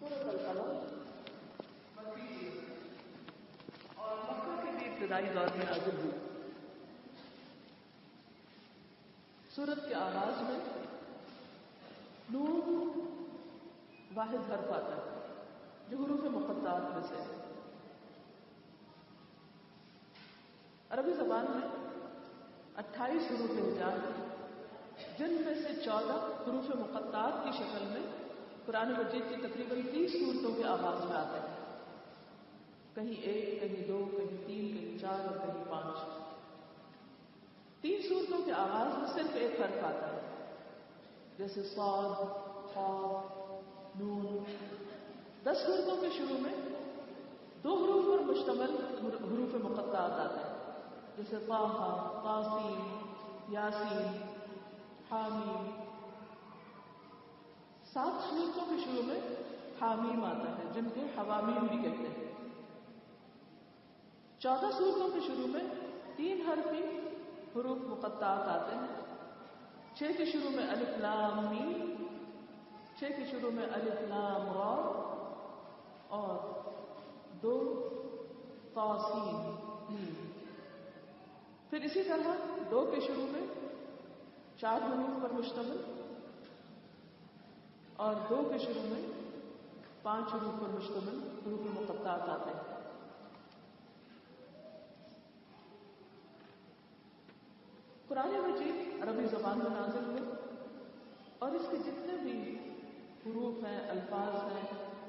سورۃ القلم اور مکہ کے بھی ابتدائی دور میں نازل ہوئی. سورت کے آغاز میں نون واحد حرف آتا ہے جو حروف مقطعات میں سے ہے. عربی زبان میں 28 حروف ہجا جن میں سے 14 حروف مقطعات کی شکل میں قرآن مجید کی تقریباً 30 صورتوں کے آغاز میں آتے ہیں. کہیں 1 کہیں 2 کہیں 3 کہیں 4 اور کہیں 5. 3 صورتوں کے آغاز میں صرف ایک حرف آتا ہے جیسے صاد، قاف، نون. 10 صورتوں کے شروع میں 2 حروف پر مشتمل حروف مقطعات آتے ہیں جیسے طٰہٰ، طاسین، یاسین، حامیم. 7 صورتوں کے شروع میں حامیم آتا ہے جن کو حوامیم بھی کہتے ہیں. 14 صورتوں کے شروع میں 3 حرفی حروف مقطعات آتے ہیں. 6 کے شروع میں الف لام میم، 6 کے شروع میں الف لام را اور 2 طاسین میم. پھر اسی طرح 2 کے شروع میں 4 حروف پر مشتمل اور 2 کے شروع میں 5 حروف پر مشتمل حروف مقطعات آتے ہیں. قرآن مجید عربی زبان میں نازل ہوئے اور اس کے جتنے بھی حروف ہیں، الفاظ ہیں،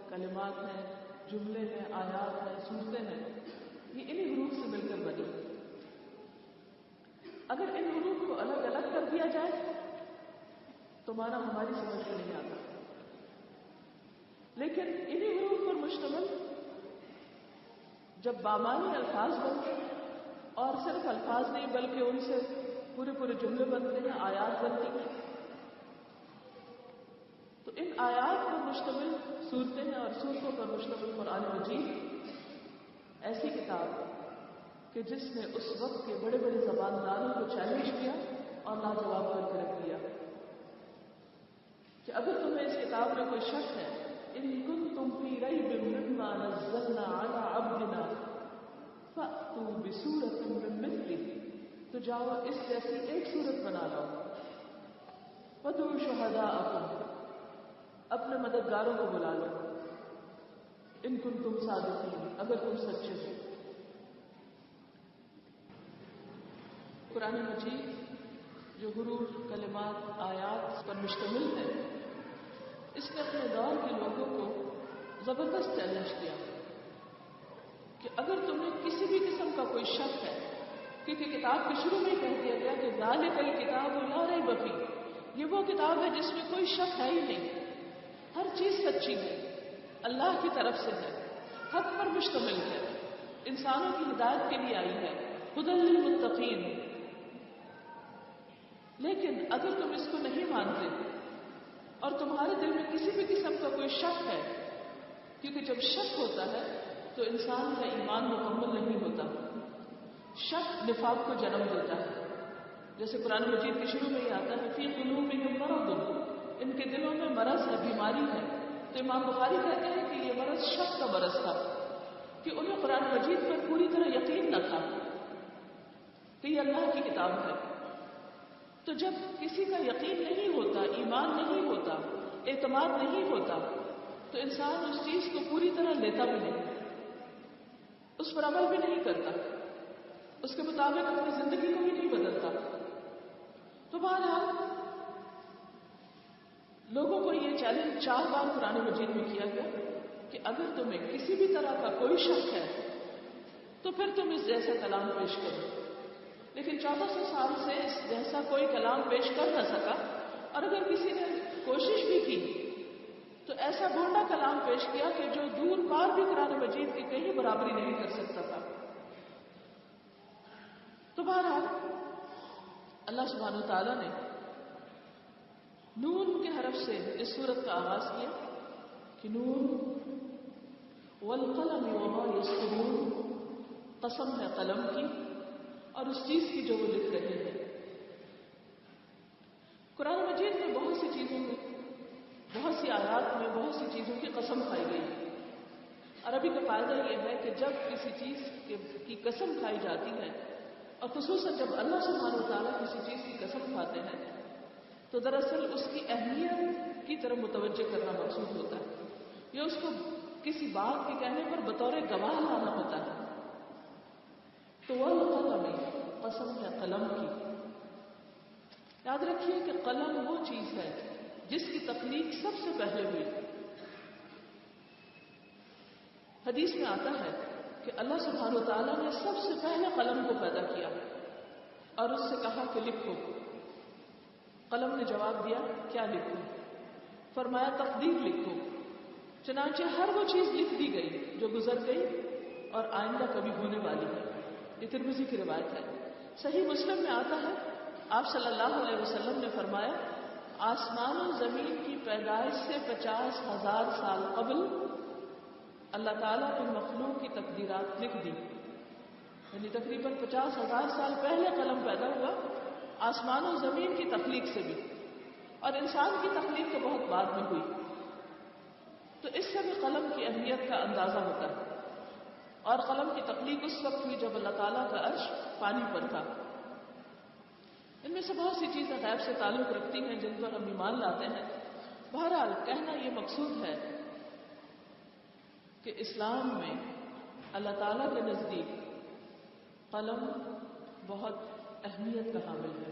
کلمات ہیں، جملے ہیں، آیات ہیں، صورتیں ہیں، یہ انہی حروف سے مل کر بنی. اگر ان حروف کو الگ الگ کر دیا جائے تو معنی ہماری سمجھ میں نہیں آتا، لیکن انہی حروف پر مشتمل جب بامانی الفاظ بنتے ہیں اور صرف الفاظ نہیں بلکہ ان سے پورے پورے جملے بنتے ہیں، آیات بنتی ہیں، تو ان آیات پر مشتمل صورتیں ہیں اور صورتوں پر مشتمل قرآن مجید ایسی کتاب کہ جس نے اس وقت کے بڑے بڑے زبانداروں کو چیلنج کیا اور لاجواب کر کے رکھ دیا کہ اگر تمہیں اس کتاب میں کوئی شک ہے، ان کنتم فی ریب مما نزلنا علی عبدنا فأتوا بسورۃ من مثلہ، تو جاؤ اس جیسی ایک صورت بنا لو. وادعوا شہداءکم، اپنے مددگاروں کو بلا لو، ان کنتم صادقین، اگر تم سچے ہو. قرآن مجید جو حروف، کلمات، آیات پر مشتمل ہے، اس نے اپنے دور کے لوگوں کو زبردست چیلنج کیا کہ اگر تمہیں کسی بھی قسم کا کوئی شک ہے، کیونکہ کتاب کے شروع میں ہی کہہ دیا گیا کہ ذالک الکتاب لا ریب فیہ، یہ وہ کتاب ہے جس میں کوئی شک ہے ہی نہیں، ہر چیز سچی ہے، اللہ کی طرف سے ہے، حق پر مشتمل ہے، انسانوں کی ہدایت کے لیے آئی ہے، ھدی للمتقین. لیکن اگر تم اس کو نہیں مانتے اور تمہارے دل میں کسی بھی قسم کا کوئی شک ہے، کیونکہ جب شک ہوتا ہے تو انسان کا ایمان مکمل نہیں ہوتا. شک نفاق کو جنم دیتا ہے، جیسے قرآن مجید کے شروع میں ہی آتا ہے فی قلوبہم مرض، ان کے دلوں میں مرض ہے، بیماری ہے. تو امام بخاری کہتے ہیں کہ یہ مرض شک کا مرض تھا کہ انہیں قرآن مجید پر پوری طرح یقین نہ تھا کہ یہ اللہ کی کتاب ہے. تو جب کسی کا یقین نہیں ہوتا، ایمان نہیں ہوتا، اعتماد نہیں ہوتا، تو انسان اس چیز کو پوری طرح لیتا بھی نہیں، اس پر عمل بھی نہیں کرتا، اس کے مطابق اپنی زندگی کو بھی نہیں بدلتا. تو بہرحال لوگوں کو یہ چیلنج 4 بار قرآن مجید میں کیا گیا کہ اگر تمہیں کسی بھی طرح کا کوئی شک ہے تو پھر تم اس جیسا کلام پیش کرو. لیکن 1400 سال سے اس جیسا کوئی کلام پیش کر نہ سکا، اور اگر کسی نے کوشش بھی کی تو ایسا ڈھونڈا کلام پیش کیا کہ جو دور پار بھی قرآن مجید کی کہیں برابری نہیں کر سکتا تھا. تو بہرحال اللہ سبحانہ وتعالیٰ نے نون کے حرف سے اس سورت کا آغاز کیا کہ نون والقلم وما یسطرون، قسم ہے قلم کی اور اس چیز کی جو وہ لکھ رہے ہیں. قرآن مجید میں بہت سی چیزوں میں، بہت سی آیات میں، بہت سی چیزوں کی قسم کھائی گئی. عربی کا فائدہ یہ ہے کہ جب کسی چیز کی قسم کھائی جاتی ہے اور خصوصاً جب اللہ سبحانہ و تعالیٰ کسی چیز کی قسم کھاتے ہیں تو دراصل اس کی اہمیت کی طرف متوجہ کرنا مقصود ہوتا ہے یا اس کو کسی بات کے کہنے پر بطور گواہ لانا ہوتا ہے. تو وہ قلم قسم ہے قلم کی. یاد رکھیے کہ قلم وہ چیز ہے جس کی تخلیق سب سے پہلے ہوئی. حدیث میں آتا ہے کہ اللہ سبحانہ و تعالیٰ نے سب سے پہلے قلم کو پیدا کیا اور اس سے کہا کہ لکھو. قلم نے جواب دیا کیا لکھوں؟ فرمایا تقدیر لکھو. چنانچہ ہر وہ چیز لکھ دی گئی جو گزر گئی اور آئندہ کبھی ہونے والی ہے. یہ ترمذی کی روایت ہے. صحیح مسلم میں آتا ہے آپ صلی اللہ علیہ وسلم نے فرمایا آسمان و زمین کی پیدائش سے 50,000 سال قبل اللہ تعالیٰ نے مخلوق کی تقدیرات لکھ دی. یعنی تقریباً 50,000 سال پہلے قلم پیدا ہوا آسمان و زمین کی تخلیق سے بھی, اور انسان کی تخلیق تو بہت بعد میں ہوئی. تو اس سے بھی قلم کی اہمیت کا اندازہ ہوتا ہے. اور قلم کی تخلیق اس وقت ہوئی جب اللہ تعالیٰ کا عرش پانی پر تھا. ان میں سے بہت سی چیزیں غیب سے تعلق رکھتی ہیں جن پر ہم ایمان لاتے ہیں. بہرحال کہنا یہ مقصود ہے کہ اسلام میں اللہ تعالیٰ کے نزدیک قلم بہت اہمیت کا حامل ہے.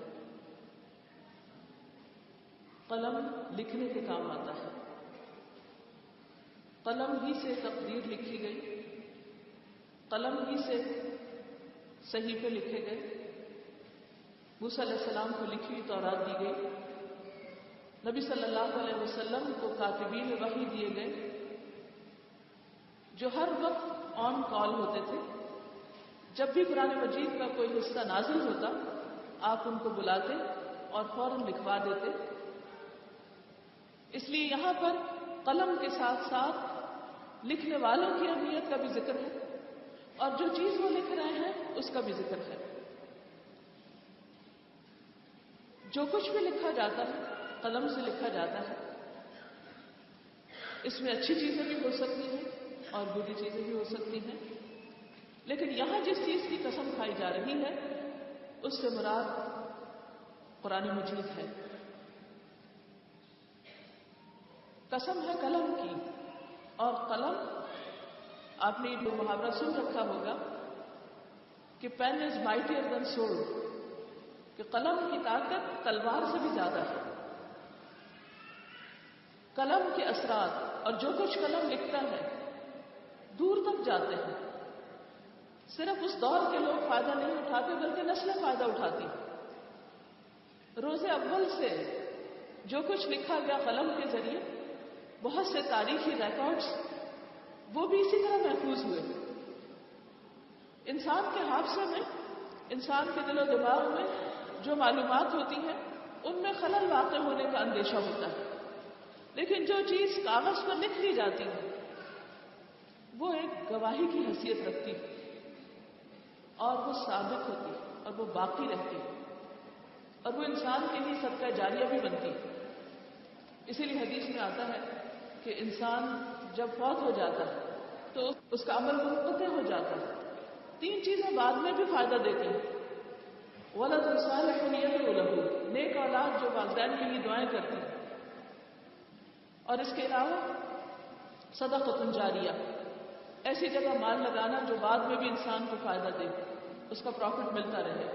قلم لکھنے کے کام آتا ہے. قلم ہی سے تقدیر لکھی گئی, قلم ہی سے صحیفے لکھے گئے. موسیٰ علیہ السلام کو لکھی ہوئی تورات دی گئی. نبی صلی اللہ علیہ وسلم کو کاتبین وحی دیے گئے جو ہر وقت آن کال ہوتے تھے. جب بھی قرآن مجید کا کوئی حصہ نازل ہوتا آپ ان کو بلاتے اور فوراً لکھوا دیتے. اس لیے یہاں پر قلم کے ساتھ ساتھ لکھنے والوں کی اہمیت کا بھی ذکر ہے اور جو چیز وہ لکھ رہے ہیں اس کا بھی ذکر ہے. جو کچھ بھی لکھا جاتا ہے قلم سے لکھا جاتا ہے. اس میں اچھی چیزیں بھی ہو سکتی ہیں اور بری چیزیں بھی ہو سکتی ہیں, لیکن یہاں جس چیز کی قسم کھائی جا رہی ہے اس سے مراد قرآن مجید ہے. قسم ہے قلم کی, اور قلم آپ نے جو محاورہ سن رکھا ہوگا کہ پین از مائٹیئر دین سورڈ, کہ قلم کی طاقت تلوار سے بھی زیادہ ہے. قلم کے اثرات اور جو کچھ قلم لکھتا ہے دور تک جاتے ہیں. صرف اس دور کے لوگ فائدہ نہیں اٹھاتے بلکہ نسلیں فائدہ اٹھاتی. روز اول سے جو کچھ لکھا گیا قلم کے ذریعے بہت سے تاریخی ریکارڈز وہ بھی اسی طرح محفوظ ہوئے. انسان کے حافظے میں, انسان کے دل و دماغ میں جو معلومات ہوتی ہیں ان میں خلل واقع ہونے کا اندیشہ ہوتا ہے, لیکن جو چیز کاغذ پر لکھ لی جاتی ہے وہ ایک گواہی کی حیثیت رکھتی ہے اور وہ ثابت ہوتی ہے اور وہ باقی رہتی ہے اور وہ انسان کے لیے صدقہ جاریہ بھی بنتی ہے. اسی لیے حدیث میں آتا ہے کہ انسان جب فوت ہو جاتا ہے تو اس کا عمل منقطع ہو جاتا ہے. 3 چیزیں بعد میں بھی فائدہ دیتی ہیں. ولد صالح یدعو لہ, نیک اولاد جو والدین کے لیے دعائیں کرتی ہیں, اور اس کے علاوہ صدقۃ جاریہ, ایسی جگہ مال لگانا جو بعد میں بھی انسان کو فائدہ دے, اس کا پروفٹ ملتا رہے.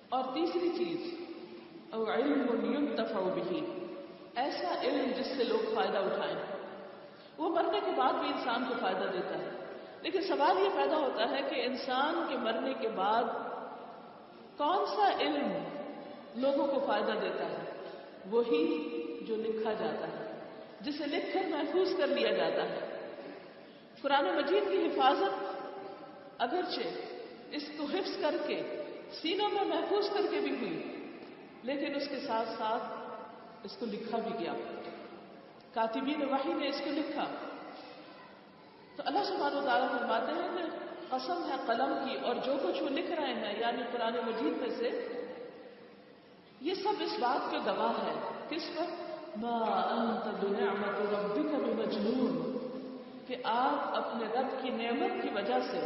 اور تیسری چیز او علم ينتفع به, ایسا علم جس سے لوگ فائدہ اٹھائیں. وہ مرنے کے بعد بھی انسان کو فائدہ دیتا ہے, لیکن سوال یہ پیدا ہوتا ہے کہ انسان کے مرنے کے بعد کون سا علم لوگوں کو فائدہ دیتا ہے؟ وہی جو لکھا جاتا ہے, جسے لکھ کر محفوظ کر لیا جاتا ہے. قرآن مجید کی حفاظت اگرچہ اس کو حفظ کر کے سینوں میں محفوظ کر کے بھی ہوئی, لیکن اس کے ساتھ ساتھ اس کو لکھا بھی گیا. کاتبین وحی نے اس کو لکھا. تو اللہ سبحانہ و تعالیٰ فرماتے ہیں کہ قسم ہے قلم کی اور جو کچھ وہ لکھ رہے ہیں یعنی قرآن مجید میں سے, یہ سب اس بات کے گواہ ہے. کس پر؟ ما انت بنعمت ربک بمجنون، کہ آپ اپنے رب کی نعمت کی وجہ سے،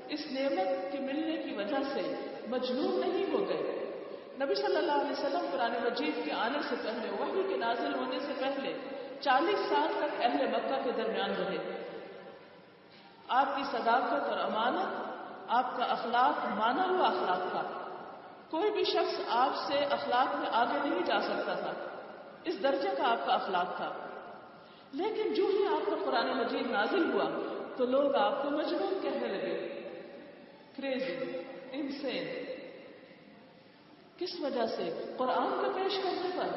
اس نعمت کے ملنے کی وجہ سے مجنون نہیں ہو گئے۔ نبی صلی اللہ علیہ وسلم قرآن مجید کے آنے سے پہلے، وحی کے نازل ہونے سے پہلے 40 سال تک اہل مکہ کے درمیان رہے۔ آپ کی صداقت اور امانت، آپ کا اخلاق مانا ہوا اخلاق تھا۔ کوئی بھی شخص آپ سے اخلاق میں آگے نہیں جا سکتا تھا، اس درجے کا آپ کا اخلاق تھا۔ لیکن جو ہی آپ کا قرآن مجید نازل ہوا تو لوگ آپ کو مجنون کہنے لگے، کریزی، انسین۔ کس وجہ سے؟ قرآن کو پیش کرنے پر۔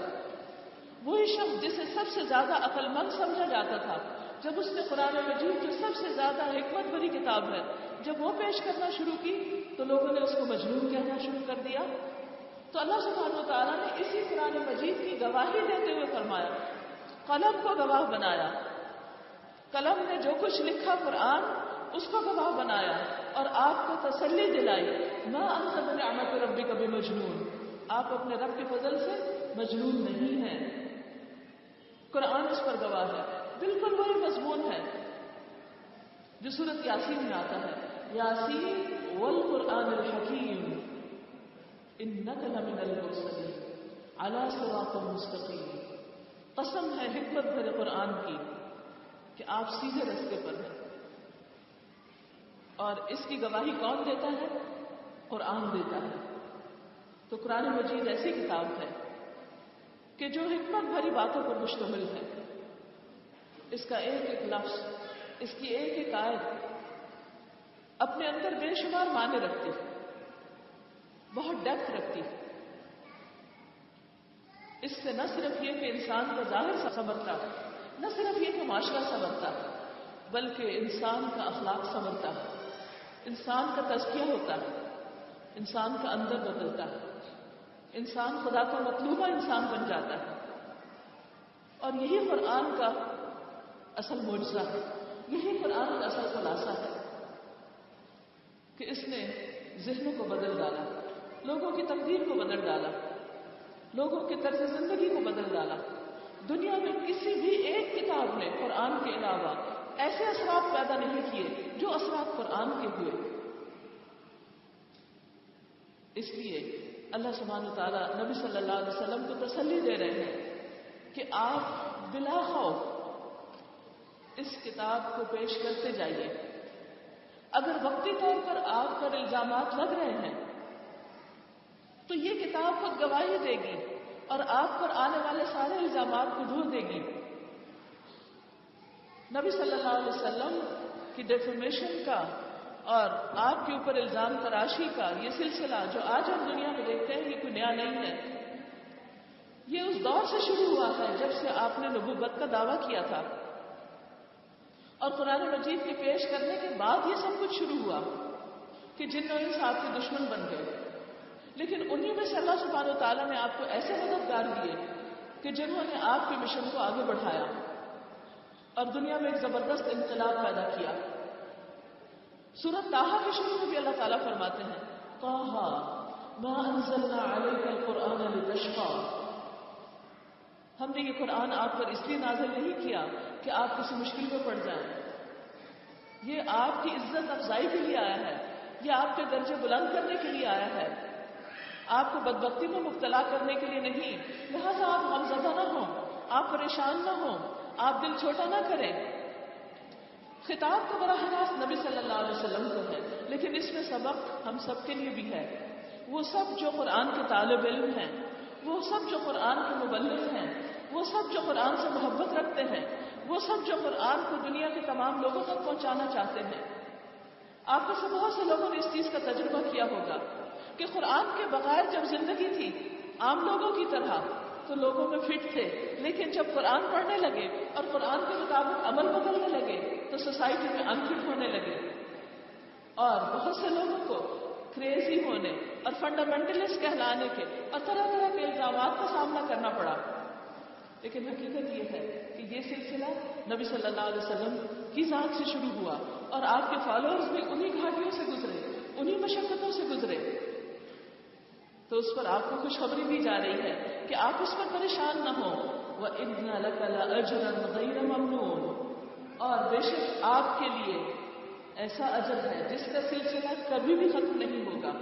وہی شخص جسے سب سے زیادہ عقل مند سمجھا جاتا تھا، جب اس نے قرآن مجید جو سب سے زیادہ حکمت بھری کتاب ہے، جب وہ پیش کرنا شروع کی تو لوگوں نے اس کو مجنون کہنا شروع کر دیا۔ تو اللہ سبحانہ و تعالیٰ نے اسی قرآن مجید کی گواہی دیتے ہوئے فرمایا، قلم کو گواہ بنایا، قلم نے جو کچھ لکھا قرآن اس کو گواہ بنایا اور آپ کو تسلی دلائی، ما انت بنعمت ربک بمجنون، آپ اپنے رب کے فضل سے مجنون نہیں ہیں۔ قرآن اس پر گواہ ہے۔ بالکل وہی مضمون ہے جو سورۃ یاسین میں آتا ہے، یاسین والقرآن الحکیم انک لمن المرسلین علی صراط مستقیم۔ قسم ہے حکمت بھرے قرآن کی کہ آپ سیدھے راستے پر ہیں۔ اور اس کی گواہی کون دیتا ہے؟ قرآن دیتا ہے۔ تو قرآن مجید ایسی کتاب ہے کہ جو حکمت بھری باتوں پر مشتمل ہے۔ اس کا ایک ایک لفظ، اس کی ایک ایک آیت اپنے اندر بے شمار معنی رکھتی ہے، بہت ڈیپتھ رکھتی ہے۔ اس سے نہ صرف یہ کہ انسان کا ظاہر سنورتا ہے، نہ صرف یہ کہ معاشرہ سنورتا ہے، بلکہ انسان کا اخلاق سنورتا ہے، انسان کا تزکیہ ہوتا ہے، انسان کا اندر بدلتا ہے، انسان خدا کا مطلوبہ انسان بن جاتا ہے۔ اور یہی قرآن کا اصل معجزہ ہے، یہی قرآن کا اصل خلاصہ ہے کہ اس نے ذہنوں کو بدل ڈالا، لوگوں کی تقدیر کو بدل ڈالا، لوگوں کے طرز زندگی کو بدل ڈالا۔ دنیا میں کسی بھی ایک کتاب نے قرآن کے علاوہ ایسے اثرات پیدا نہیں کیے جو اثرات قرآن کے ہوئے۔ اس لیے اللہ سبحانہ وتعالیٰ نبی صلی اللہ علیہ وسلم کو تسلی دے رہے ہیں کہ آپ بلا خوف اس کتاب کو پیش کرتے جائیے۔ اگر وقتی طور پر آپ پر الزامات لگ رہے ہیں تو یہ کتاب خود گواہی دے گی اور آپ پر آنے والے سارے الزامات کو دھو دے گی۔ نبی صلی اللہ علیہ وسلم کی ڈیفیمیشن کا اور آپ کے اوپر الزام تراشی کا یہ سلسلہ جو آج ہم دنیا میں دیکھتے ہیں، یہ کوئی نیا نہیں ہے۔ یہ اس دور سے شروع ہوا ہے جب سے آپ نے نبوت کا دعویٰ کیا تھا، اور قرآن مجید کے پیش کرنے کے بعد یہ سب کچھ شروع ہوا کہ جن و انس آپ کے دشمن بن گئے۔ لیکن انہی میں سے اللہ سبحانہ و تعالیٰ نے آپ کو ایسے مددگار دیے کہ جنہوں نے آپ کے مشن کو آگے بڑھایا اور دنیا میں ایک زبردست انقلاب پیدا کیا۔ سورۃ طٰہٰ کے شروع میں بھی اللہ تعالیٰ فرماتے ہیں، طٰہٰ ما انزلنا علیک القرآن لتشقیٰ، ہم نے یہ قرآن آپ پر اس لیے نازل نہیں کیا کہ آپ کسی مشکل میں پڑ جائیں، یہ آپ کی عزت افزائی کے لیے آیا ہے، یہ آپ کے درجے بلند کرنے کے لیے آیا ہے، آپ کو بدبختی میں مبتلا کرنے کے لیے نہیں۔ لہذا آپ غمزدہ نہ ہوں، آپ پریشان نہ ہوں، آپ دل چھوٹا نہ کریں۔ خطاب تو براہ راست نبی صلی اللہ علیہ وسلم کو ہے، لیکن اس میں سبق ہم سب کے لیے بھی ہے۔ وہ سب جو قرآن کے طالب علم ہیں، وہ سب جو قرآن کے مبلغ ہیں، وہ سب جو قرآن سے محبت رکھتے ہیں، وہ سب جو قرآن کو دنیا کے تمام لوگوں تک پہنچانا چاہتے ہیں۔ آپ میں سے بہت سے لوگوں نے اس چیز کا تجربہ کیا ہوگا کہ قرآن کے بغیر جب زندگی تھی عام لوگوں کی طرح تو لوگوں میں فٹ تھے، لیکن جب قرآن پڑھنے لگے اور قرآن کے مطابق عمل بدلنے لگے تو سوسائٹی میں انفٹ ہونے لگے، اور بہت سے لوگوں کو کریزی ہونے اور فنڈامنٹلسٹ کہلانے کے اور طرح طرح کے الزامات کا سامنا کرنا پڑا۔ لیکن حقیقت یہ ہے کہ یہ سلسلہ نبی صلی اللہ علیہ وسلم کی ذات سے شروع ہوا اور آپ کے فالوورز بھی انہی گھاٹیوں سے گزرے، انہی مشقتوں سے گزرے۔ تو اس پر آپ کو خوشخبری دی جا رہی ہے کہ آپ اس پر پریشان نہ ہوں، وَإِنَّ لَكَ لَأَجْرًا غَيْرَ مَمْنُونٍ، اور بے شک آپ کے لیے ایسا اجر ہے جس کا سلسلہ کبھی بھی ختم نہیں ہوگا۔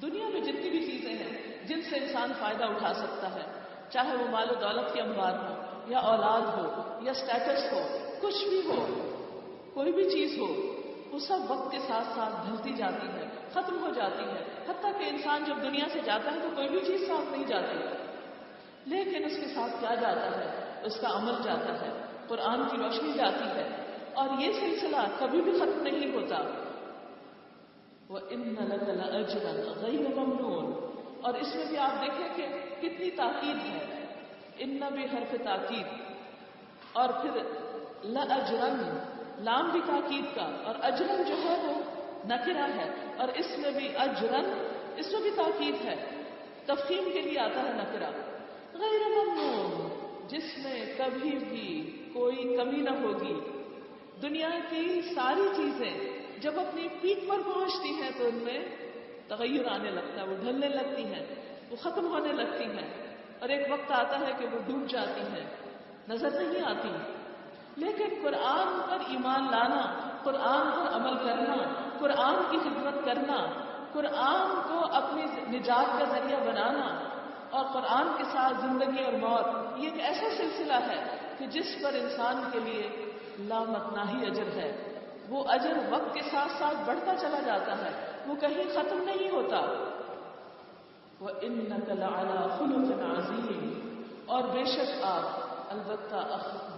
دنیا میں جتنی بھی چیزیں ہیں جن سے انسان فائدہ اٹھا سکتا ہے، چاہے وہ مال و دولت کے انبار ہو یا اولاد ہو یا سٹیٹس ہو، کچھ بھی ہو، کوئی بھی چیز ہو، وہ سب وقت کے ساتھ ساتھ ڈھلتی جاتی ہے، ختم ہو جاتی ہے۔ حتیٰ کہ انسان جب دنیا سے جاتا ہے تو کوئی بھی چیز ساتھ نہیں جاتی، لیکن اس کے ساتھ کیا جاتا ہے؟ اس کا عمل جاتا ہے، قرآن کی روشنی جاتی ہے، اور یہ سلسلہ کبھی بھی ختم نہیں ہوتا۔ وَإِنَّ لَكَ لَأَجْرًا غَيْرَ مَمْنُونٍ، اور اس میں بھی آپ دیکھیں کہ کتنی تاکید ہے، ان بھی حرف تاکید، اور پھر لَأَجْرًا، لام بھی تاکید کا، اور اجرن جو ہے وہ نکرہ ہے، اور اس میں بھی اجرن، اس میں بھی تاکید ہے، تفخیم کے لیے آتا ہے نکرہ۔ غیر ممنون، جس میں کبھی بھی کوئی کمی نہ ہوگی۔ دنیا کی ساری چیزیں جب اپنی پیک پر پہنچتی ہیں تو ان میں تغیر آنے لگتا ہے، وہ ڈھلنے لگتی ہیں، وہ ختم ہونے لگتی ہیں، اور ایک وقت آتا ہے کہ وہ ڈوب جاتی ہیں، نظر نہیں آتی۔ لیکن قرآن پر ایمان لانا، قرآن پر عمل کرنا، قرآن کی خدمت کرنا، قرآن کو اپنی نجات کا ذریعہ بنانا، اور قرآن کے ساتھ زندگی اور موت، یہ ایک ایسا سلسلہ ہے کہ جس پر انسان کے لیے لامتناہی اجر ہے۔ وہ اجر وقت کے ساتھ ساتھ بڑھتا چلا جاتا ہے، وہ کہیں ختم نہیں ہوتا۔ وَإِنَّكَ لَعَلَىٰ خُلُقٍ عَظِيمٍ، اور بے شک آپ البتہ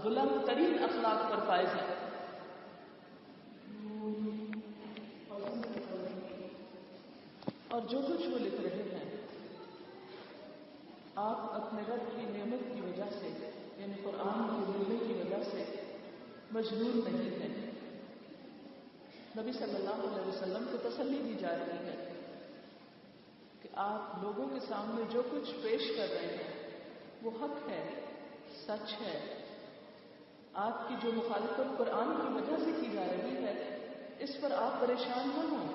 بلند ترین اخلاق پر فائز ہیں۔ اور جو کچھ وہ لکھ رہے ہیں، آپ اپنے رب کی نعمت کی وجہ سے، یعنی قرآن کے ملنے کی وجہ سے مجبور نہیں ہیں۔ نبی صلی اللہ علیہ وسلم کو تسلی دی جا رہی ہے کہ آپ لوگوں کے سامنے جو کچھ پیش کر رہے ہیں وہ حق ہے، سچ ہے۔ آپ کی جو مخالفت قرآن کی وجہ سے کی جا رہی ہے، اس پر آپ پریشان نہ ہوں،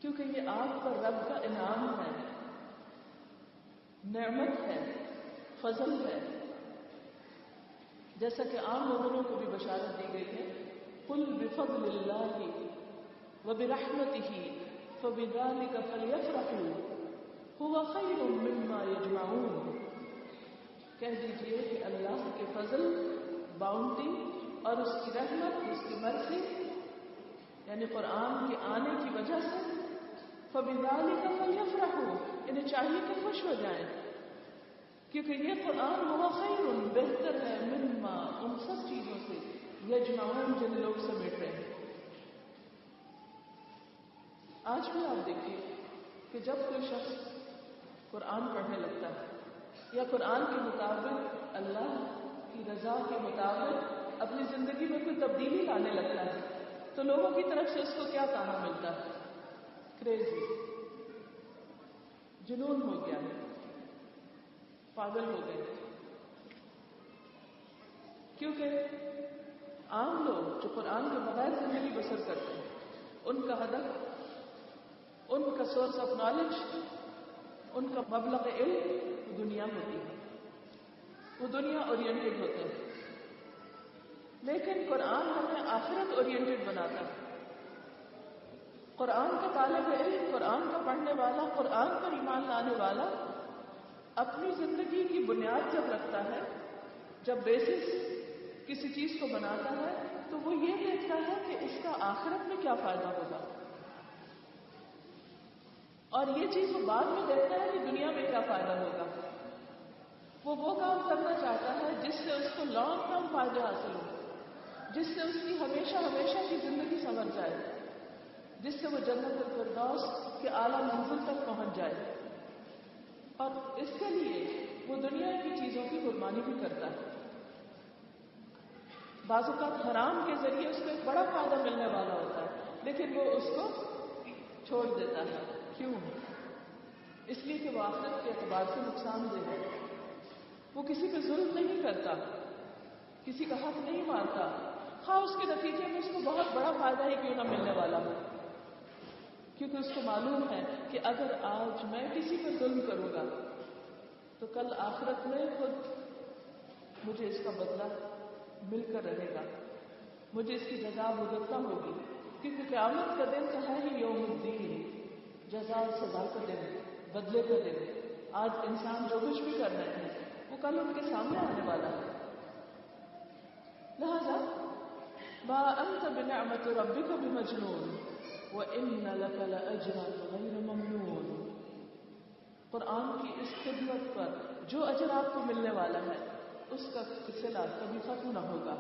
کیونکہ یہ آپ پر رب کا انعام ہے، نعمت ہے، فضل ہے۔ جیسا کہ عام مومنوں کو بھی بشارت دی گئی ہے، قُلْ بِفَضْلِ اللَّهِ وَبِرَحْمَتِهِ فَبِذَلِكَ فَلْيَفْرَحُوا هُوَ خَيْرٌ مِّمَّا يَجْمَعُونَ، کہہ دیجئے کہ اللہ کے فضل، باؤنڈی اور اس کی رحمت، اس کی مرضی، یعنی قرآن کے آنے کی وجہ سے فَبِذَلِكَ فَلْيَفْرَحُوا، انہیں چاہیے کہ خوش ہو جائیں، کیونکہ یہ قرآن ہوا خیر، بہتر ہے، مما، ان سب چیزوں سے، یجمعون، جن لوگ سمیٹ رہے ہیں۔ آج بھی آپ دیکھیے کہ جب کوئی شخص قرآن پڑھنے لگتا ہے یا قرآن کے مطابق، اللہ کی رضا کے مطابق اپنی زندگی میں کوئی تبدیلی لانے لگتا ہے، تو لوگوں کی طرف سے اس کو کیا کہا ملتا ہے؟ کریزی، جنون ہو گیا، پاگل ہو گئے۔ کیونکہ عام لوگ جو قرآن کے بغیر زندگی بسر کرتے ہیں، ان کا ہدف، ان کا سورس آف نالج، ان کا مبلغ علم وہ دنیا ہوتی ہے، وہ دنیا اورینٹڈ ہوتے ہیں۔ لیکن قرآن ہمیں آخرت اورینٹڈ بناتا ہے۔ قرآن کا طالب علم، قرآن کا پڑھنے والا، قرآن پر ایمان لانے والا اپنی زندگی کی بنیاد جب رکھتا ہے، جب بیسس کسی چیز کو بناتا ہے، تو وہ یہ دیکھتا ہے کہ اس کا آخرت میں کیا فائدہ ہوگا، اور یہ چیز وہ بعد میں دیکھتا ہے کہ دنیا میں کیا فائدہ ہوگا۔ وہ کام کرنا چاہتا ہے جس سے اس کو لانگ ٹرم فائدے حاصل ہو، جس سے اس کی ہمیشہ ہمیشہ کی زندگی سنور جائے، جس سے وہ جنت الفردوس کے اعلیٰ منزل تک پہنچ جائے، اور اس کے لیے وہ دنیا کی چیزوں کی قربانی بھی کرتا ہے۔ بعض اوقات حرام کے ذریعے اس کو ایک بڑا فائدہ ملنے والا ہوتا ہے، لیکن وہ اس کو چھوڑ دیتا ہے۔ کیوں؟ اس لیے کہ وہ آخرت کے اعتبار سے نقصان دہ ہے۔ وہ کسی پہ ظلم نہیں کرتا، کسی کا حق نہیں مارتا، خواہ اس کے نتیجے میں اس کو بہت بڑا فائدہ ہی کیوں نہ ملنے والا ہو، کیونکہ اس کو معلوم ہے کہ اگر آج میں کسی پر ظلم کروں گا تو کل آخرت میں خود مجھے اس کا بدلہ مل کر رہے گا، مجھے اس کی جزا بھگتنا ہوگی، کیونکہ قیامت کا دن تو ہے ہی یوم الدین، جزا اور سزا کا دن، بدلے کا دن۔ آج انسان جو کچھ بھی کر رہے ہیں وہ کل ان کے سامنے آنے والا ہے۔ لہذا ما انت بنعمت ربک بمجنون وان لک لاجرا غیر ممنون۔ قرآن کی اس خدمت پر جو اجر آپ کو ملنے والا ہے اس کا سلسلہ کبھی ختم نہ ہوگا۔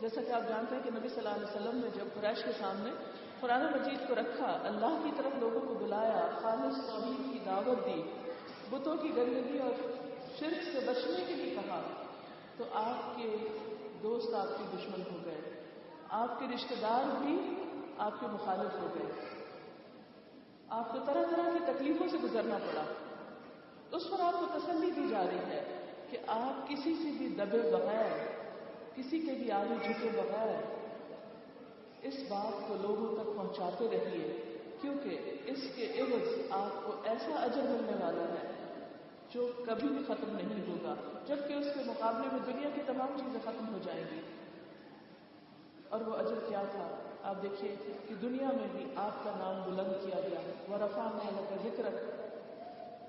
جیسا کہ آپ جانتے ہیں کہ نبی صلی اللہ علیہ وسلم نے جب قریش کے سامنے قرآن مجید کو رکھا، اللہ کی طرف لوگوں کو بلایا، خالص توحید کی دعوت دی، بتوں کی گندگی اور شرک سے بچنے کے لیے کہا، تو آپ کے دوست آپ کے دشمن ہو گئے، آپ کے رشتہ دار بھی آپ کے مخالف ہو گئے، آپ کو طرح طرح کی تکلیفوں سے گزرنا پڑا۔ اس پر آپ کو تسلی دی جا رہی ہے کہ آپ کسی سے بھی دبے بغیر، کسی کے بھی آگے جھکے بغیر اس بات کو لوگوں تک پہنچاتے رہیے، کیونکہ اس کے عوض آپ کو ایسا اجر ملنے والا ہے جو کبھی بھی ختم نہیں ہوگا، جبکہ اس کے مقابلے میں دنیا کی تمام چیزیں ختم ہو جائیں گی۔ اور وہ اجر کیا تھا؟ آپ دیکھیے کہ دنیا میں بھی آپ کا نام بلند کیا گیا، وَرَفَعْنَا لَكَ ذِكْرَكَ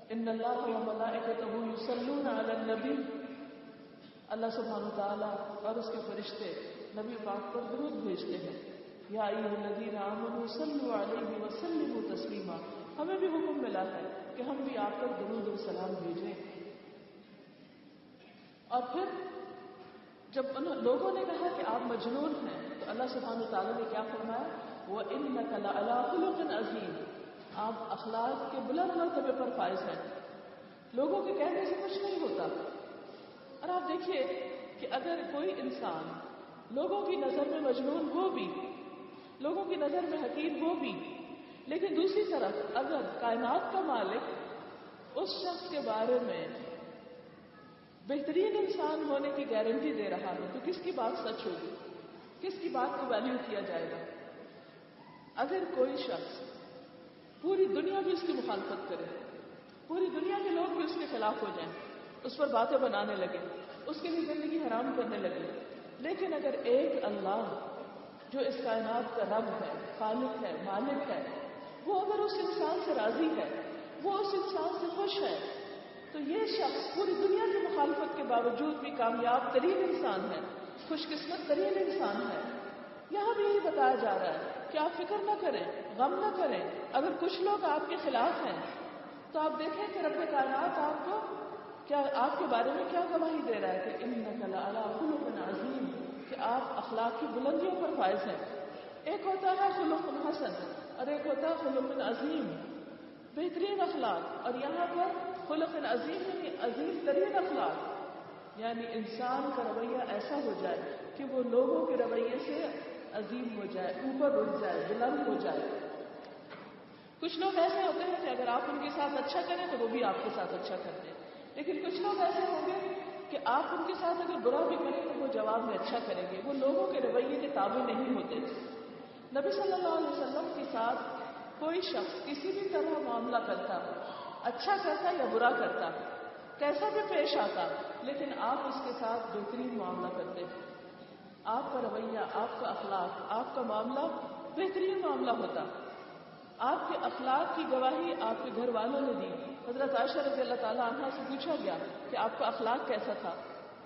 إِنَّ اللَّهَ وَمَلَائِكَتَهُ يُصَلُّونَ عَلَى النَّبِيِّ۔ اللہ سبحانہ وتعالیٰ اور اس کے فرشتے نبی پاک پر درود بھیجتے ہیں، یا ایھا الذین آمنوا صلوا علیہ وسلموا تسلیما۔ ہمیں بھی حکم ملا ہے کہ ہم بھی آپ پر درود و سلام بھیجیں۔ اور پھر جب ان لوگوں نے کہا کہ آپ مجنون ہیں تو اللہ سبحانہ وتعالیٰ نے کیا فرمایا؟ وَإِنَّكَ لَعَلَىٰ خُلُقٍ عَظِيمٍ۔ آپ اخلاق کے بلند مرتبے پر فائز ہیں، لوگوں کے کہنے سے کچھ نہیں ہوتا۔ اور آپ دیکھیے کہ اگر کوئی انسان لوگوں کی نظر میں مجنون ہو بھی، لوگوں کی نظر میں حقیر ہو بھی، لیکن دوسری طرف اگر کائنات کا مالک اس شخص کے بارے میں بہترین انسان ہونے کی گارنٹی دے رہا ہے تو کس کی بات سچ ہوگی؟ کس کی بات کو ویلیو کیا جائے گا؟ اگر کوئی شخص پوری دنیا بھی اس کی مخالفت کرے، پوری دنیا کے لوگ بھی اس کے خلاف ہو جائیں، اس پر باتیں بنانے لگے، اس کے لیے زندگی حرام کرنے لگے، لیکن اگر ایک اللہ جو اس کائنات کا رب ہے، خالق ہے، مالک ہے، وہ اگر اس انسان سے راضی ہے، وہ اس انسان سے خوش ہے، تو یہ شخص پوری دنیا کی مخالفت کے باوجود بھی کامیاب ترین انسان ہے، خوش قسمت ترین انسان ہے۔ یہاں بھی یہی بتایا جا رہا ہے کہ آپ فکر نہ کریں، غم نہ کریں، اگر کچھ لوگ آپ کے خلاف ہیں تو آپ دیکھیں کہ رب کائنات آپ کو کیا، آپ کے بارے میں کیا گواہی دے رہا ہے کہ انک لعلی خلق عظیم، کہ آپ اخلاق کی بلندیوں پر فائز ہیں۔ ایک ہوتا ہے خلق حسن اور ایک ہوتا ہے خلق عظیم، بہترین اخلاق، اور یہاں پر خلق عظیم یعنی عظیم ترین اخلاق، یعنی انسان کا رویہ ایسا ہو جائے کہ وہ لوگوں کے رویے سے عظیم ہو جائے، اوپر اٹھ جائے، بلند ہو جائے۔ کچھ لوگ ایسے ہوتے ہیں کہ اگر آپ ان کے ساتھ اچھا کریں تو وہ بھی آپ کے ساتھ اچھا کرتے ہیں، لیکن کچھ لوگ ایسے ہوں گے کہ آپ ان کے ساتھ اگر برا بھی کریں تو وہ جواب میں اچھا کریں گے، وہ لوگوں کے رویے کے تابع نہیں ہوتے۔ نبی صلی اللہ علیہ وسلم کے ساتھ کوئی شخص کسی بھی طرح معاملہ کرتا، اچھا کرتا یا برا کرتا، کیسا بھی پیش آتا، لیکن آپ اس کے ساتھ بہترین معاملہ کرتے، آپ کا رویہ، آپ کا اخلاق، آپ کا معاملہ بہترین معاملہ ہوتا۔ آپ کے اخلاق کی گواہی آپ کے گھر والوں نے دی۔ حضرت عائشہ رضی اللہ تعالیٰ عنہا سے پوچھا گیا کہ آپ کا اخلاق کیسا تھا،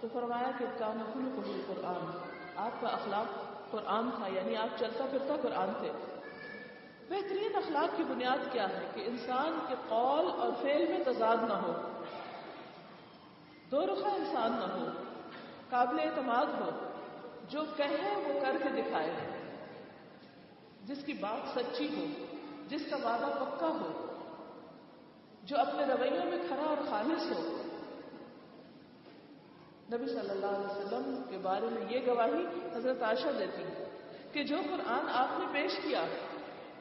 تو فرمایا کہ کان خلقہ القرآن، آپ کا اخلاق قرآن تھا، یعنی آپ چلتا پھرتا قرآن تھے۔ بہترین اخلاق کی بنیاد کیا ہے؟ کہ انسان کے قول اور فعل میں تضاد نہ ہو، دو رخا انسان نہ ہو، قابل اعتماد ہو، جو کہے وہ کر کے دکھائے، جس کی بات سچی ہو، جس کا وعدہ پکا ہو، جو اپنے رویوں میں کھرا اور خالص ہو۔ نبی صلی اللہ علیہ وسلم کے بارے میں یہ گواہی حضرت عائشہ دیتی کہ جو قرآن آپ نے پیش کیا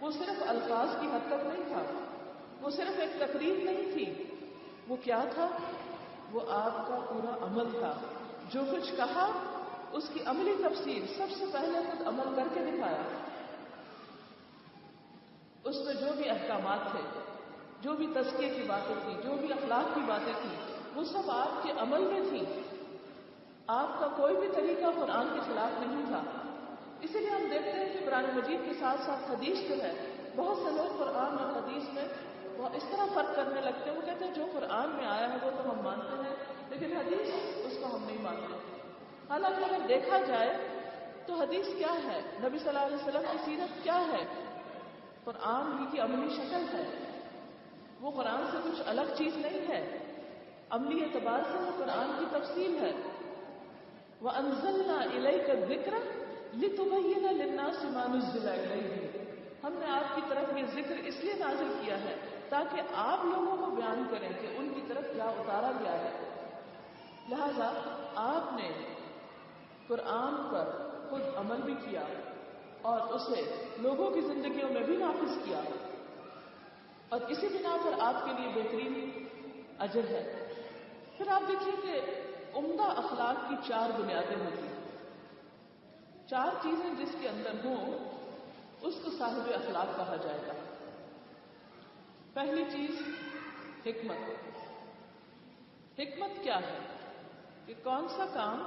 وہ صرف الفاظ کی حد تک نہیں تھا، وہ صرف ایک تقریر نہیں تھی، وہ کیا تھا؟ وہ آپ کا پورا عمل تھا۔ جو کچھ کہا اس کی عملی تفسیر سب سے پہلے خود عمل کر کے دکھایا۔ اس میں جو بھی احکامات تھے، جو بھی تزکیے کی باتیں تھی، جو بھی اخلاق کی باتیں تھی، وہ سب آپ کے عمل میں تھی. آپ کا کوئی بھی طریقہ قرآن کے خلاف نہیں تھا. اسی لیے ہم دیکھتے ہیں کہ قرآن مجید کے ساتھ ساتھ حدیث جو ہے، بہت سے لوگ قرآن اور حدیث میں وہ اس طرح فرق کرنے لگتے ہیں. وہ کہتے ہیں جو قرآن میں آیا ہے وہ تو ہم مانتے ہیں، لیکن حدیث اس کو ہم نہیں مانتے. حالانکہ اگر دیکھا جائے تو حدیث کیا ہے، نبی صلی اللہ علیہ وسلم کی سیرت کیا ہے، قرآن ہی کی عملی شکل ہے. وہ قرآن سے کچھ الگ چیز نہیں ہے. عملی اعتبار سے وہ قرآن کی تفصیل ہے. وَأَنزَلْنَا إِلَيْكَ الذِّكْرَ لِتُبَيِّنَ لِلنَّاسِ مَا نُزِّلَ إِلَيْهِمْ. ہم نے آپ کی طرف یہ ذکر اس لیے نازل کیا ہے تاکہ آپ لوگوں کو بیان کریں کہ ان کی طرف کیا اتارا گیا ہے. لہذا آپ نے قرآن پر خود عمل بھی کیا اور اسے لوگوں کی زندگیوں میں بھی نافذ کیا، اور اسی بنا پر آپ کے لیے بہترین اجر ہے. پھر آپ دیکھیے کہ عمدہ اخلاق کی 4 بنیادیں ہوتی ہیں. 4 چیزیں جس کے اندر ہوں اس کو صاحب اخلاق کہا جائے گا. پہلی چیز حکمت. حکمت کیا ہے کہ کون سا کام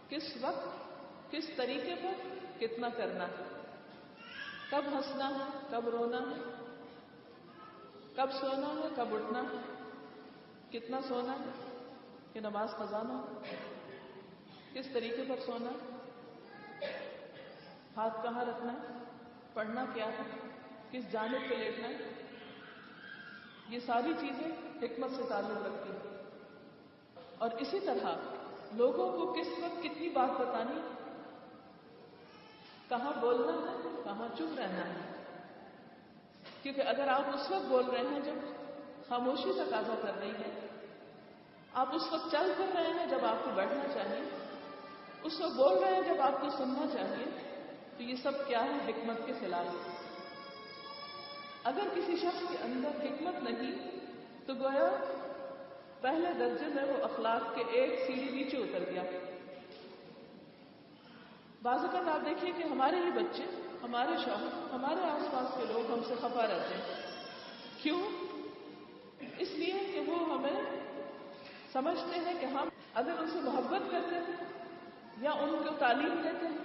کس وقت کس طریقے پر کتنا کرنا ہے، کب ہنسنا ہے کب رونا ہے، کب سونا ہے کب اٹھنا ہے، کتنا سونا ہے کہ نماز قضا نہ ہو، کس طریقے پر سونا ہے، ہاتھ کہاں رکھنا ہے، پڑھنا کیا ہے، کس جانب پہ لیٹنا ہے. یہ ساری چیزیں حکمت سے تعلق رکھتی ہیں. اور اسی طرح لوگوں کو کس وقت کتنی بات بتانی، کہاں بولنا ہے کہاں چپ رہنا ہے. کیونکہ اگر آپ اس وقت بول رہے ہیں جب خاموشی تقاضا کر رہی ہے، آپ اس وقت چل پھر رہے ہیں جب آپ کو بیٹھنا چاہیے، اس وقت بول رہے ہیں جب آپ کو سننا چاہیے، تو یہ سب کیا ہے، حکمت کے خلاف. اگر کسی شخص کے اندر حکمت نہیں تو گویا پہلے درجے میں وہ اخلاق کے ایک سیڑھی نیچے اتر گیا. بعض اوقات آپ دیکھیے کہ ہمارے ہی بچے، ہمارے شوہر، ہمارے آس پاس کے لوگ ہم سے خفا رہتے ہیں. کیوں؟ اس لیے کہ وہ ہمیں سمجھتے ہیں کہ ہم اگر ان سے محبت کرتے ہیں یا ان کو تعلیم دیتے ہیں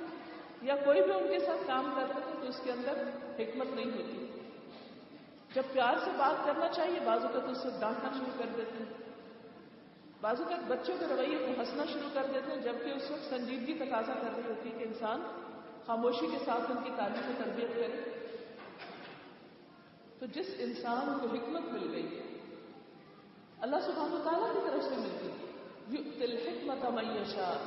یا کوئی بھی ان کے ساتھ کام کرتے ہیں تو اس کے اندر حکمت نہیں ہوتی. جب پیار سے بات کرنا چاہیے بعض اوقات اس سے ڈانٹنا شروع کر دیتے ہیں. بعض اوقات بچوں کے رویے کو ہنسنا شروع کر دیتے ہیں، جبکہ اس وقت سنجیدگی تقاضا کر رہی ہوتی ہے کہ انسان خاموشی کے ساتھ ان کی تعلیم و تربیت کرے. تو جس انسان کو حکمت مل گئی اللہ سبحانہ وتعالیٰ کی طرف سے ملتی، یؤتی الحکمت من یشاء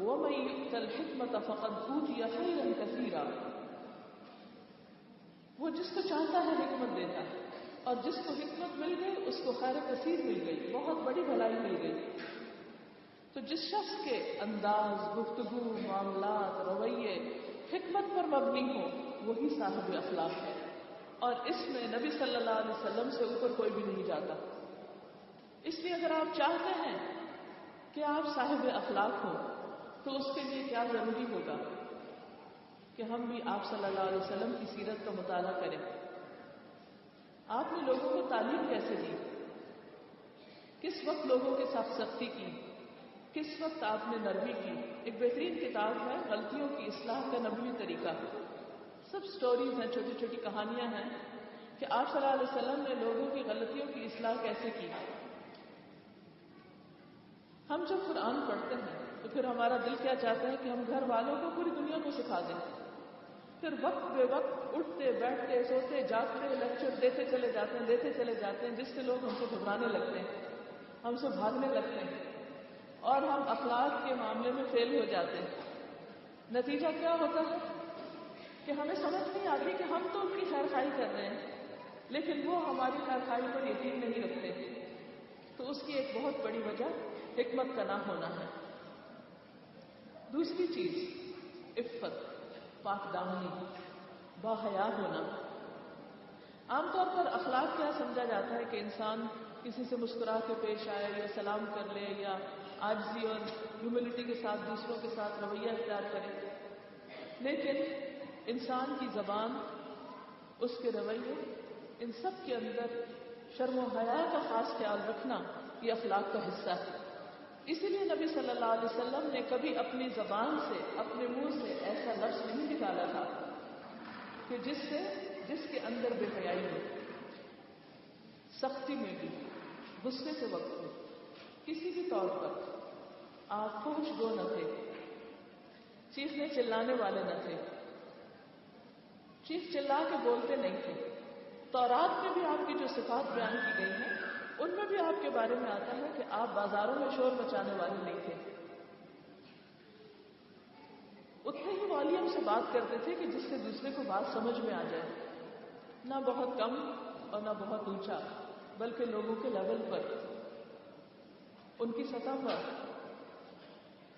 ومن یؤت الحکمت فقد اوتی خیرا کثیرا. وہ جس کو چاہتا ہے حکمت دیتا ہے، اور جس کو حکمت مل گئی اس کو خیر کثیر مل گئی، بہت بڑی بھلائی مل گئی. تو جس شخص کے انداز، گفتگو، معاملات، رویے حکمت پر مبنی ہو وہی صاحب اخلاق ہے. اور اس میں نبی صلی اللہ علیہ وسلم سے اوپر کوئی بھی نہیں جاتا. اس لیے اگر آپ چاہتے ہیں کہ آپ صاحب اخلاق ہو تو اس کے لیے کیا ضروری ہوگا کہ ہم بھی آپ صلی اللہ علیہ وسلم کی سیرت کا مطالعہ کریں. آپ نے لوگوں کو تعلیم کیسے دی، کس وقت لوگوں کے ساتھ سختی کی، کس وقت آپ نے نرمی کی. ایک بہترین کتاب ہے غلطیوں کی اصلاح کا نبوی طریقہ. سب سٹوریز ہیں، چھوٹی چھوٹی کہانیاں ہیں کہ آپ صلی اللہ علیہ وسلم نے لوگوں کی غلطیوں کی اصلاح کیسے کی. ہم جب قرآن پڑھتے ہیں تو پھر ہمارا دل کیا چاہتا ہے کہ ہم گھر والوں کو پوری دنیا کو سکھا دیں. پھر وقت بے وقت اٹھتے بیٹھتے سوتے جاگتے لیکچر دیتے چلے جاتے ہیں جس سے لوگ ہم سے گھبرانے لگتے ہیں، ہم سے بھاگنے لگتے ہیں اور ہم اخلاق کے معاملے میں فیل ہو جاتے ہیں. نتیجہ کیا ہوتا ہے کہ ہمیں سمجھ نہیں آتی کہ ہم تو ان کی خیر خواہی کر رہے ہیں لیکن وہ ہماری خیر خواہی پر یقین نہیں رکھتے. تو اس کی ایک بہت بڑی وجہ حکمت کا نہ ہونا ہے. دوسری چیز عفت، پاک دامنی، باحیا ہونا. عام طور پر اخلاق کیا سمجھا جاتا ہے کہ انسان کسی سے مسکرا کے پیش آئے یا سلام کر لے یا عاجزی اور ہیوملٹی کے ساتھ دوسروں کے ساتھ رویہ اختیار کرے. لیکن انسان کی زبان، اس کے رویے، ان سب کے اندر شرم و حیا کا خاص خیال رکھنا یہ اخلاق کا حصہ ہے. اسی لیے نبی صلی اللہ علیہ وسلم نے کبھی اپنی زبان سے اپنے منہ سے ایسا لفظ نہیں نکالا تھا کہ جس کے اندر بے حیائی ہو. سختی میں بھی، غصے کے وقت میں، کسی بھی طور پر آپ فحش گو نہ تھے، چیخنے چلانے والے نہ تھے، چیخ چلا کے بولتے نہیں تھے. تورات میں بھی آپ کی جو صفات بیان کی گئی ہیں ان میں بھی آپ کے بارے میں آتا ہے کہ آپ بازاروں میں شور مچانے والے نہیں تھے. اتنے ہی والیوم سے بات کرتے تھے کہ جس سے دوسرے کو بات سمجھ میں آ جائے، نہ بہت کم اور نہ بہت اونچا، بلکہ لوگوں کے لیول پر، ان کی سطح پر.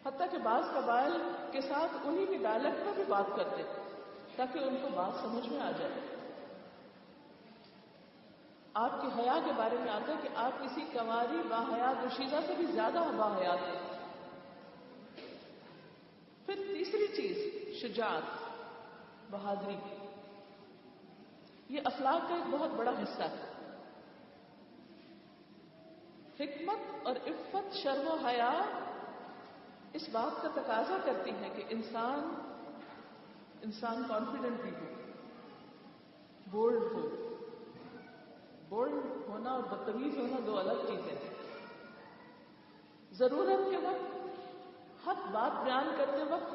حتیٰ کہ بعض قبائل کے ساتھ انہی کے ڈائلیکٹ میں بھی بات کرتے تاکہ ان کو بات سمجھ میں آ جائے. آپ کے حیا کے بارے میں آتا ہے کہ آپ کسی کنواری باحیا دوشیزہ سے بھی زیادہ باحیا تھے. پھر تیسری چیز شجاعت، بہادری. یہ اخلاق کا ایک بہت بڑا حصہ ہے. حکمت اور عفت، شرم و حیا اس بات کا تقاضا کرتی ہے کہ انسان کانفیڈنٹ بھی ہو، بولڈ ہو. بولڈ ہونا اور بدتمیز ہونا دو الگ چیزیں ہیں. ضرورت کے وقت حق بات بیان کرتے وقت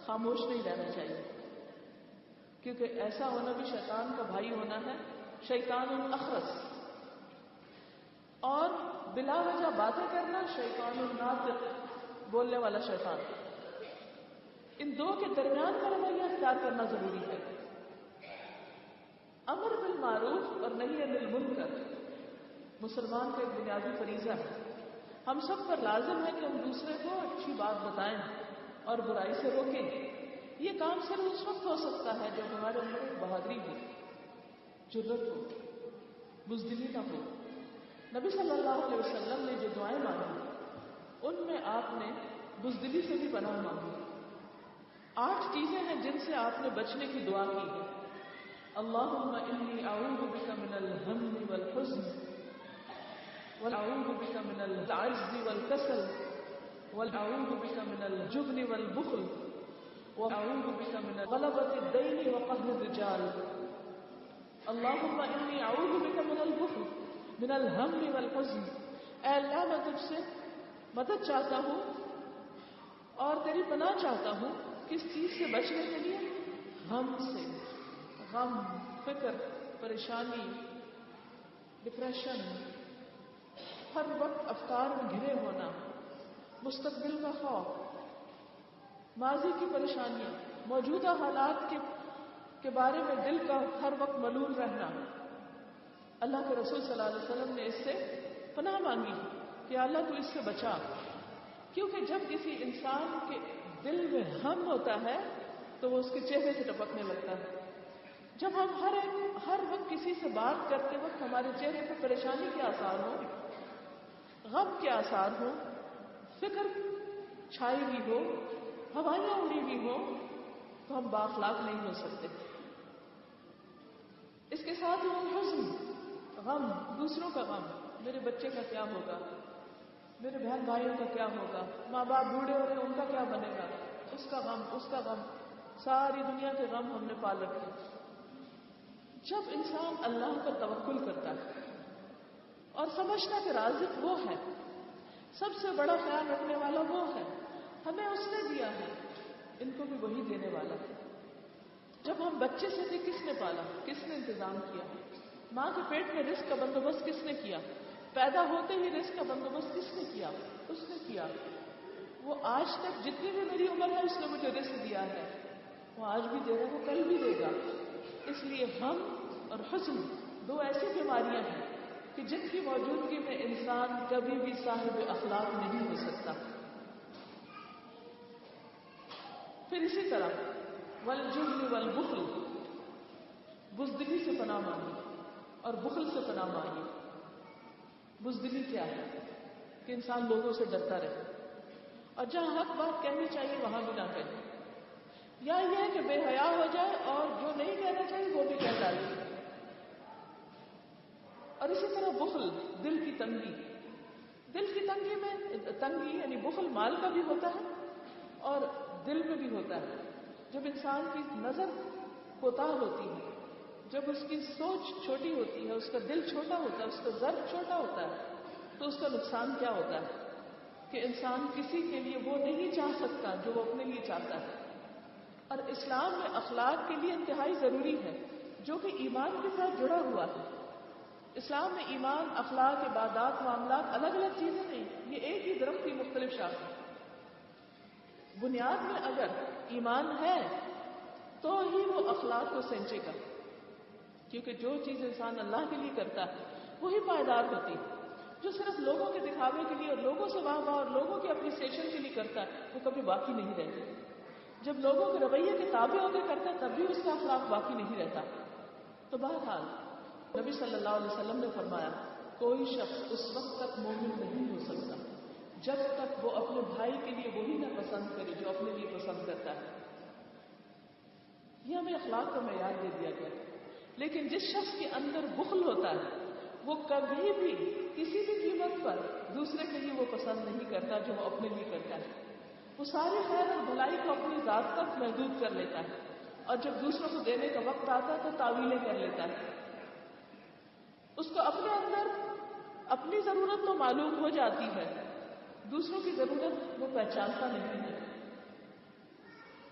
خاموش نہیں رہنا چاہیے، کیونکہ ایسا ہونا بھی شیطان کا بھائی ہونا ہے. شیطان الاخرس. اور بلا وجہ باتیں کرنا شیطان الناطق، بولنے والا شیطان. ان دو کے درمیان کا رویہ اختیار کرنا ضروری ہے. امر بالمعروف اور نہی عن المنکر مسلمان کا ایک بنیادی فریضہ ہے. ہم سب پر لازم ہے کہ ہم دوسرے کو اچھی بات بتائیں اور برائی سے روکیں. یہ کام صرف اس وقت ہو سکتا ہے جب ہمارے اندر بہادری ہو، جرأت ہو، بزدلی نہ ہو. نبی صلی اللہ علیہ وسلم نے جو دعائیں مانگی ان میں آپ نے بزدلی سے بھی پناہ مانگی. 8 چیزیں ہیں جن سے آپ نے بچنے کی دعا کی ہے. اللہم انی اعوذ بک من الہم والحزن، واعوذ بک من العجز والکسل، واعوذ بک من الجبن والبخل، واعوذ بک من غلبۃ الدین وقہر الرجال. اللہم انی اعوذ بک من البخل، من الہم والحزن. اے اللہ میں تجھ سے مدد چاہتا ہوں اور تیری پناہ چاہتا ہوں. کس چیز سے بچنے کے لیے؟ غم سے. غم، فکر، پریشانی، ڈپریشن، ہر وقت افکار میں گھرے ہونا، مستقبل کا خوف، ماضی کی پریشانیاں، موجودہ حالات کے بارے میں دل کا ہر وقت ملول رہنا. اللہ کے رسول صلی اللہ علیہ وسلم نے اس سے پناہ مانگی کہ اللہ تو اس سے بچا. کیونکہ جب کسی انسان کے دل میں غم ہوتا ہے تو وہ اس کے چہرے سے ٹپکنے لگتا ہے. جب ہم ہر وقت کسی سے بات کرتے وقت ہمارے چہرے پر پریشانی کے آثار ہوں، غم کے آثار ہوں، فکر چھائی ہوئی ہو، ہوائیاں اڑی ہوئی ہو، تو ہم بااخلاق نہیں ہو سکتے. اس کے ساتھ ہم حزن، غم، دوسروں کا غم، میرے بچے کا کیا ہوگا، میرے بہن بھائیوں کا کیا ہوگا، ماں باپ بوڑھے ہو رہے ان کا کیا بنے گا، اس کا غم، اس کا غم، ساری دنیا کے غم ہم نے پال رکھے. جب انسان اللہ پر توکل کرتا ہے اور سمجھتا کہ رازق وہ ہے، سب سے بڑا خیال رکھنے والا وہ ہے، ہمیں اس نے دیا ہے، ان کو بھی وہی دینے والا ہے. جب ہم بچے سے تھے کس نے پالا، کس نے انتظام کیا؟ ماں کے پیٹ میں رزق کا بندوبست کس نے کیا؟ پیدا ہوتے ہی رزق کا بندوبست کس نے کیا؟ اس نے کیا. وہ آج تک جتنی بھی میری عمر ہے اس نے مجھے رزق دیا ہے، وہ آج بھی دے رہا ہے، وہ کل بھی دے گا. اس لیے غم اور حزن 2 ایسی بیماریاں ہیں کہ جن کی موجودگی میں انسان کبھی بھی صاحب اخلاق نہیں ہو سکتا. پھر اسی طرح والجبن والبخل، بزدلی سے پناہ مانگی اور بخل سے پناہ مانگی. بزدلی کیا ہے؟ کہ انسان لوگوں سے ڈرتا رہے اور جہاں حق بات کہنی چاہیے وہاں بھی نہ کہے، یا یہ ہے کہ بے حیا ہو جائے اور جو نہیں کہنا چاہیے وہ بھی کہہ ڈالے. اور اسی طرح بخل، دل کی تنگی. دل کی تنگی یعنی بخل مال کا بھی ہوتا ہے اور دل میں بھی ہوتا ہے. جب انسان کی نظر کوتاہ ہوتی ہے، جب اس کی سوچ چھوٹی ہوتی ہے، اس کا دل چھوٹا ہوتا ہے، اس کا ضرب چھوٹا ہوتا ہے، تو اس کا نقصان کیا ہوتا ہے کہ انسان کسی کے لیے وہ نہیں چاہ سکتا جو وہ اپنے لیے چاہتا ہے. اور اسلام میں اخلاق کے لیے انتہائی ضروری ہے، جو کہ ایمان کے ساتھ جڑا ہوا ہے. اسلام میں ایمان، اخلاق، عبادات، معاملات الگ الگ چیزیں نہیں، یہ ایک ہی درخت کی مختلف شاخیں. بنیاد میں اگر ایمان ہے تو ہی وہ اخلاق کو سینچے گا، کیونکہ جو چیز انسان اللہ کے لیے کرتا ہے وہی پائیدار ہوتی ہے. جو صرف لوگوں کے دکھاوے کے لیے اور لوگوں سے واہ واہ اور لوگوں کے اپریسیشن کے لیے کرتا ہے وہ کبھی باقی نہیں رہتی. جب لوگوں کے رویے کے تابع ہو کے کرتا ہے تب بھی اس کا اخلاق باقی نہیں رہتا. تو بہرحال نبی صلی اللہ علیہ وسلم نے فرمایا کوئی شخص اس وقت تک مومن نہیں ہو سکتا جب تک وہ اپنے بھائی کے لیے وہی نہ پسند کرے جو اپنے لیے پسند کرتا ہے. یہ ہمیں اخلاق کا معیار دے دیا گیا. لیکن جس شخص کے اندر بخل ہوتا ہے وہ کبھی بھی کسی بھی قیمت پر دوسرے کے لیے وہ پسند نہیں کرتا جو وہ اپنے لیے کرتا ہے. وہ ساری خیر اور بھلائی کو اپنی ذات تک محدود کر لیتا ہے اور جب دوسروں کو دینے کا وقت آتا ہے تو تعویلیں کر لیتا ہے. اس کو اپنے اندر اپنی ضرورت تو معلوم ہو جاتی ہے، دوسروں کی ضرورت وہ پہچانتا نہیں ہے.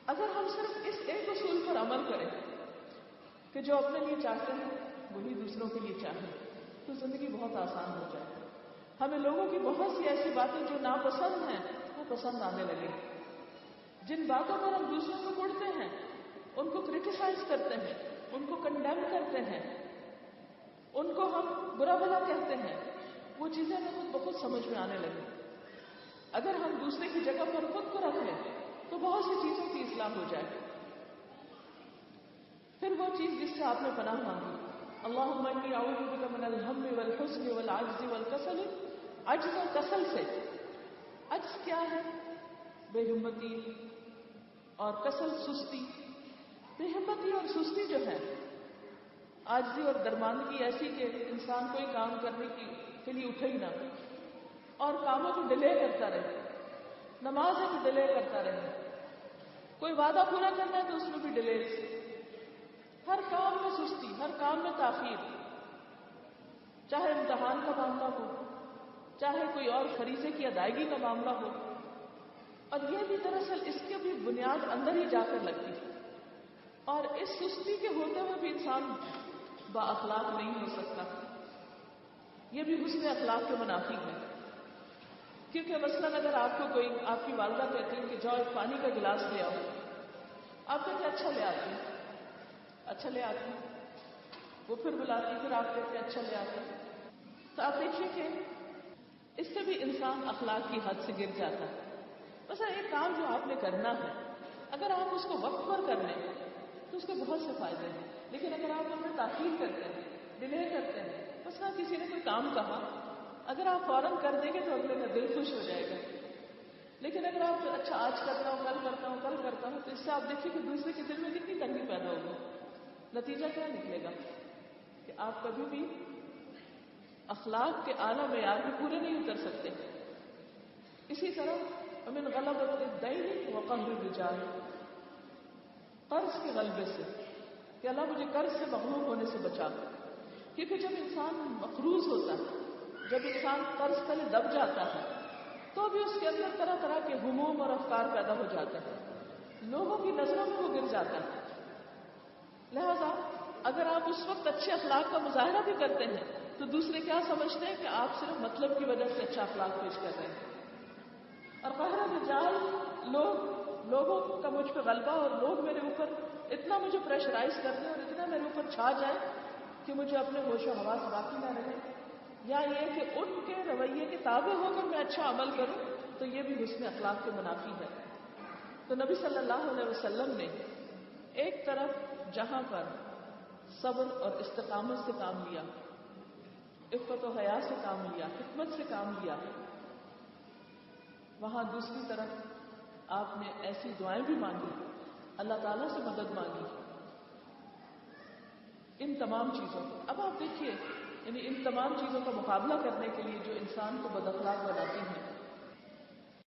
اگر ہم صرف اس ایک اصول پر عمل کریں کہ جو اپنے لیے چاہتے ہیں وہی دوسروں کے لیے چاہیں تو زندگی بہت آسان ہو جائے. ہمیں لوگوں کی بہت سی ایسی باتیں جو ناپسند ہیں وہ پسند آنے لگے. جن باتوں پر ہم دوسروں کو کوڑتے ہیں، ان کو کرٹیسائز کرتے ہیں، ان کو کنڈیم کرتے ہیں، ان کو ہم برا بھلا کہتے ہیں، وہ چیزیں ہمیں خود بخود سمجھ میں آنے لگی. اگر ہم دوسرے کی جگہ پر خود کو رکھ لیں تو بہت سی چیزوں کی اصلاح ہو جائے. پھر وہ چیز جس سے آپ نے پناہ مانگی، اللہم انی اعوذ بک من الہم والحزن والعجز والکسل. عجز اور کسل سے. عجز کیا ہے؟ بے ہمتی، اور کسل سستی. بے ہمتی اور سستی جو ہے عاجزی اور درماندگی ایسی کہ انسان کوئی کام کرنے کے لیے اٹھے ہی نہ اور کاموں کو ڈیلے کرتا رہے. نماز ہے تو ڈیلے کرتا رہے، کوئی وعدہ پورا کرنا ہے تو اس میں بھی ڈیلے. ہر کام میں سستی، ہر کام میں تاخیر، چاہے امتحان کا معاملہ ہو، چاہے کوئی اور فریضے کی ادائیگی کا معاملہ ہو. اور یہ بھی دراصل اس کی بھی بنیاد اندر ہی جا کر لگتی ہے. اور اس سستی کے ہوتے ہوئے بھی انسان با اخلاق نہیں ہو سکتا. یہ بھی حسن اخلاق کے منافی ہے. کیونکہ مثلاً اگر آپ کو کوئی آپ کی والدہ کہتی ہے کہ جاؤ ایک پانی کا گلاس لے آؤ، آپ کہتے ہیں اچھا لے آتی ہیں، اچھا لے آتی ہیں. وہ پھر بلاتی، پھر آپ کہتے ہیں اچھا لے آتی ہیں. تو آپ دیکھیے کہ اس سے بھی انسان اخلاق کی حد سے گر جاتا ہے. بس ایک کام جو آپ نے کرنا ہے اگر آپ اس کو وقت پر کر لیں تو اس کے بہت سے فائدے ہیں. لیکن اگر آپ ان میں تاخیر کرتے ہیں، ڈیلے کرتے ہیں، بس کسی نے کوئی کام کہا، اگر آپ فوراً کر دیں گے تو اگلے کا دل خوش ہو جائے گا. لیکن اگر آپ اچھا آج کرتا ہوں، کل کرتا ہوں، کل کرتا ہوں، تو اس سے آپ دیکھیے کہ دوسرے کے دل میں کتنی تنگی پیدا ہوگی. نتیجہ کیا نکلے گا کہ آپ کبھی بھی اخلاق کے اعلیٰ معیار میں پورے نہیں اتر سکتے. اسی طرح امن غلبۃ الدین وقہر الرجال، قرض کے غلبے سے کہ اللہ مجھے قرض سے مغلوب ہونے سے بچا. کیونکہ جب انسان مقروض ہوتا ہے، جب انسان قرض تلے دب جاتا ہے تو بھی اس کے اندر طرح طرح کے ہموم اور افکار پیدا ہو جاتے ہیں، لوگوں کی نظروں میں وہ گر جاتا ہے. لہذا اگر آپ اس وقت اچھے اخلاق کا مظاہرہ بھی کرتے ہیں تو دوسرے کیا سمجھتے ہیں کہ آپ صرف مطلب کی وجہ سے اچھا اخلاق پیش کر رہے ہیں. اور قہر الرجال، لوگوں کا مجھ پہ غلبہ اور لوگ میرے اوپر اتنا مجھے پریشرائز کر دیں اور اتنا میرے اوپر چھا جائے کہ مجھے اپنے ہوش و حواس باقی نہ رہے، یا یہ کہ ان کے رویے کے تابع ہو کر میں اچھا عمل کروں، تو یہ بھی حسن اخلاق کے منافی ہے. تو نبی صلی اللہ علیہ وسلم نے ایک طرف جہاں پر صبر اور استقامت سے کام لیا، عفت و حیا سے کام لیا، حکمت سے کام لیا، وہاں دوسری طرف آپ نے ایسی دعائیں بھی مانگی، اللہ تعالیٰ سے مدد مانگی ان تمام چیزوں. اب آپ دیکھیے یعنی ان تمام چیزوں کا مقابلہ کرنے کے لیے جو انسان کو بد اخلاق بناتی ہیں